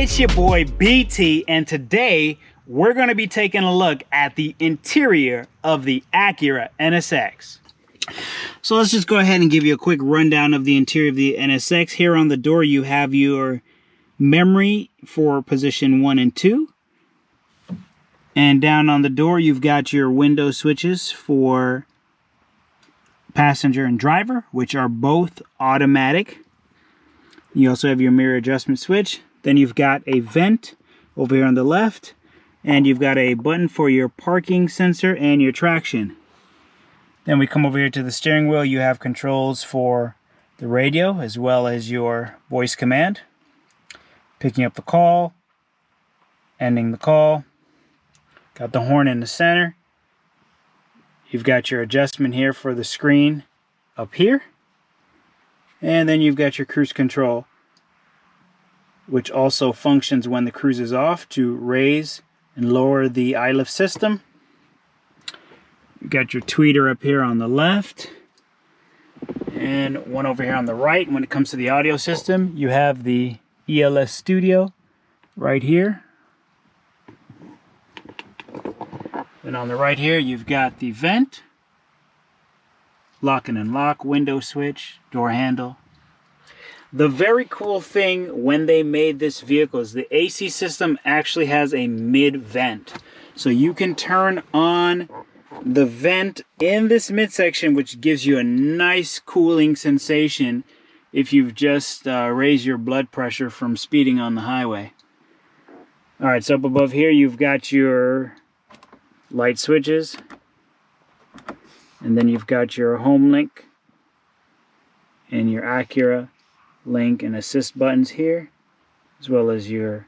It's your boy BT, and today we're going to be taking a look at the interior of the Acura NSX. So let's just go ahead and give you a quick rundown of the interior of the NSX. Here on the door you have your memory for position 1 and 2. And down on the door you've got your window switches for passenger and driver, which are both automatic. You also have your mirror adjustment switch. Then you've got a vent over here on the left, and you've got a button for your parking sensor and your traction. Then we come over here to the steering wheel. You have controls for the radio as well as your voice command. Picking up the call, ending the call. Got the horn in the center. You've got your adjustment here for the screen up here. And then you've got your cruise control, which also functions when the cruise is off to raise and lower the eye lift system. You've got your tweeter up here on the left and one over here on the right. When it comes to the audio system, you have the ELS Studio right here. Then on the right here, you've got the vent, lock and unlock, window switch, door handle. The very cool thing when they made this vehicle is the AC system actually has a mid vent. So you can turn on the vent in this midsection, which gives you a nice cooling sensation if you've just raised your blood pressure from speeding on the highway. Alright, so up above here you've got your light switches. And then you've got your home link and your Acura link and assist buttons here, as well as your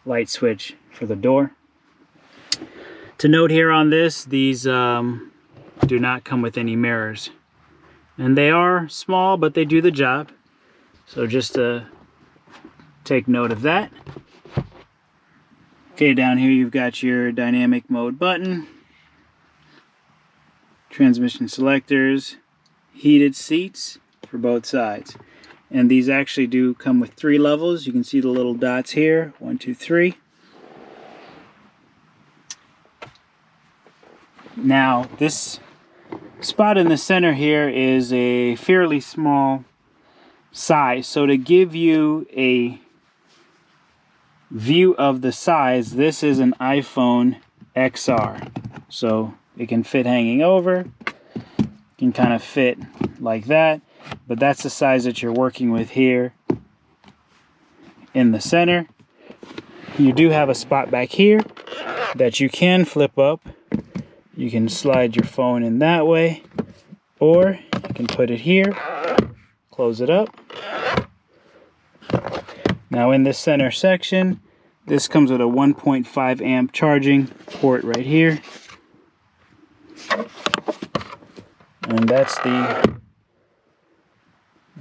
light switch for the door. To note here on this, these do not come with any mirrors. And they are small, but they do the job. So just to take note of that. Okay, down here you've got your dynamic mode button, transmission selectors, heated seats for both sides. And these actually do come with 3 levels. You can see the little dots here, 1, 2, 3. Now, this spot in the center here is a fairly small size. So to give you a view of the size, this is an iPhone XR. So it can fit hanging over, can kind of fit like that, but that's the size that you're working with here in the center. You do have a spot back here that you can flip up. You can slide your phone in that way, or you can put it here, close it up. Now in this center section, this comes with a 1.5 amp charging port right here. And that's the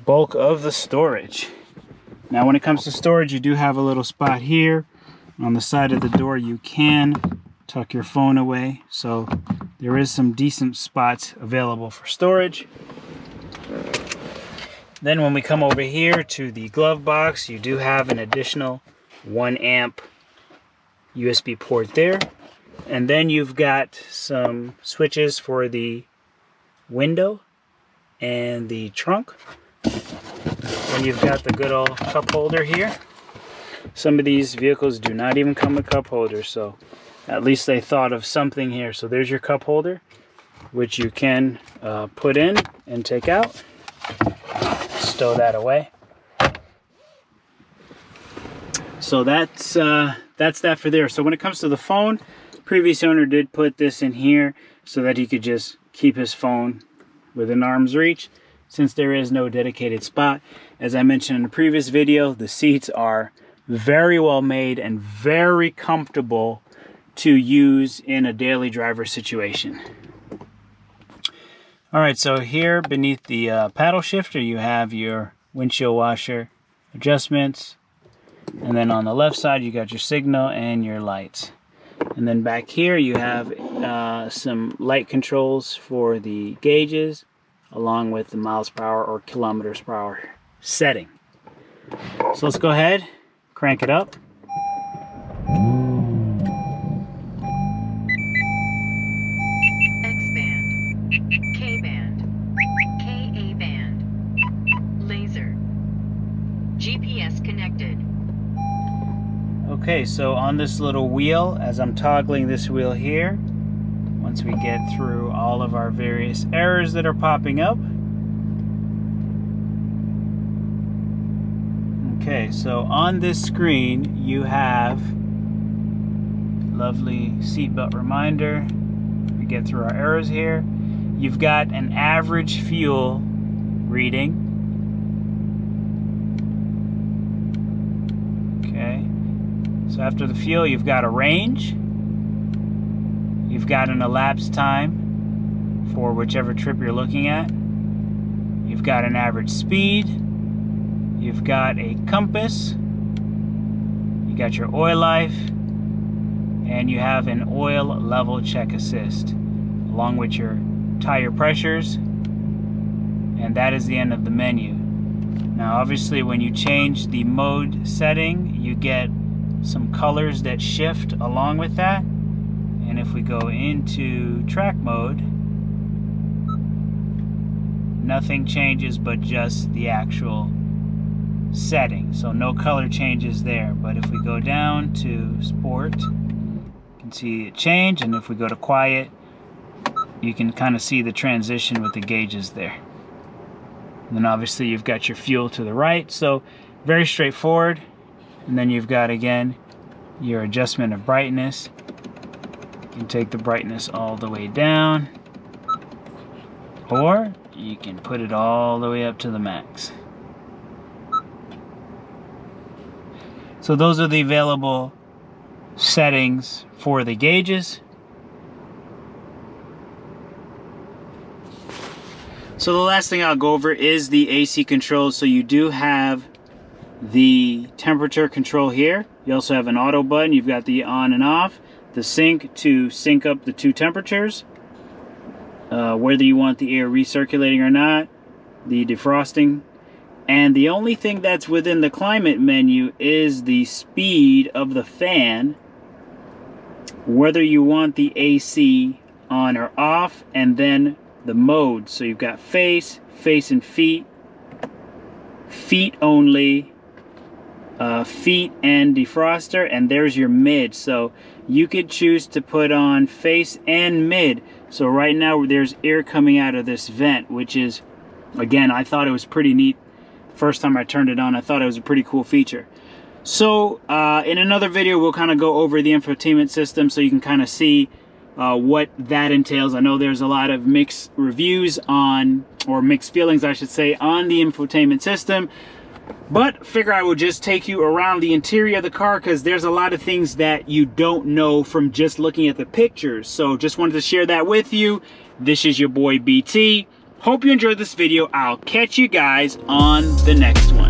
bulk of the storage. Now when it comes to storage, you do have a little spot here. On the side of the door you can tuck your phone away. So there is some decent spots available for storage. Then when we come over here to the glove box, you do have an additional 1 amp USB port there. And then you've got some switches for the window and the trunk. And you've got the good old cup holder here. Some of these vehicles do not even come with cup holders, so at least they thought of something here. So there's your cup holder, which you can put in and take out. Stow that away. So that's that for there. So when it comes to the phone, previous owner did put this in here so that he could just keep his phone within arm's reach, since there is no dedicated spot. As I mentioned in the previous video, the seats are very well made and very comfortable to use in a daily driver situation. Alright, so here beneath the paddle shifter you have your windshield washer adjustments, and then on the left side you got your signal and your lights. And then back here you have some light controls for the gauges, along with the miles per hour or kilometers per hour setting. So let's go ahead, crank it up. X-band, K-band, Ka-band, laser, GPS connected. Okay, so on this little wheel, as I'm toggling this wheel here, once we get through all of our various errors that are popping up. Okay, so on this screen you have lovely seatbelt reminder. We get through our errors here. You've got an average fuel reading. Okay, so after the fuel you've got a range. You've got an elapsed time for whichever trip you're looking at. You've got an average speed. You've got a compass. You got your oil life. And you have an oil level check assist, along with your tire pressures. And that is the end of the menu. Now obviously when you change the mode setting, you get some colors that shift along with that. And if we go into track mode, nothing changes but just the actual setting. So no color changes there. But if we go down to sport, you can see it change. And if we go to quiet, you can kind of see the transition with the gauges there. And then obviously you've got your fuel to the right. So very straightforward. And then you've got, again, your adjustment of brightness. You can take the brightness all the way down, or you can put it all the way up to the max. So those are the available settings for the gauges. So the last thing I'll go over is the AC controls. So you do have the temperature control here. You also have an auto button. You've got the on and off. The sync to sync up the two temperatures, whether you want the air recirculating or not, the defrosting, and the only thing that's within the climate menu is the speed of the fan, whether you want the AC on or off, and then the mode. So you've got face, face and feet, feet only, feet and defroster, and there's your mid. So you could choose to put on face and mid. So right now there's air coming out of this vent, which is, again, I thought it was pretty neat. First time I turned it on, I thought it was a pretty cool feature. So in another video we'll kind of go over the infotainment system so you can kind of see what that entails. I know there's a lot of mixed reviews on, or mixed feelings I should say, on the infotainment system. But figure I will just take you around the interior of the car because there's a lot of things that you don't know from just looking at the pictures. So just wanted to share that with you. This is your boy BT. Hope you enjoyed this video. I'll catch you guys on the next one.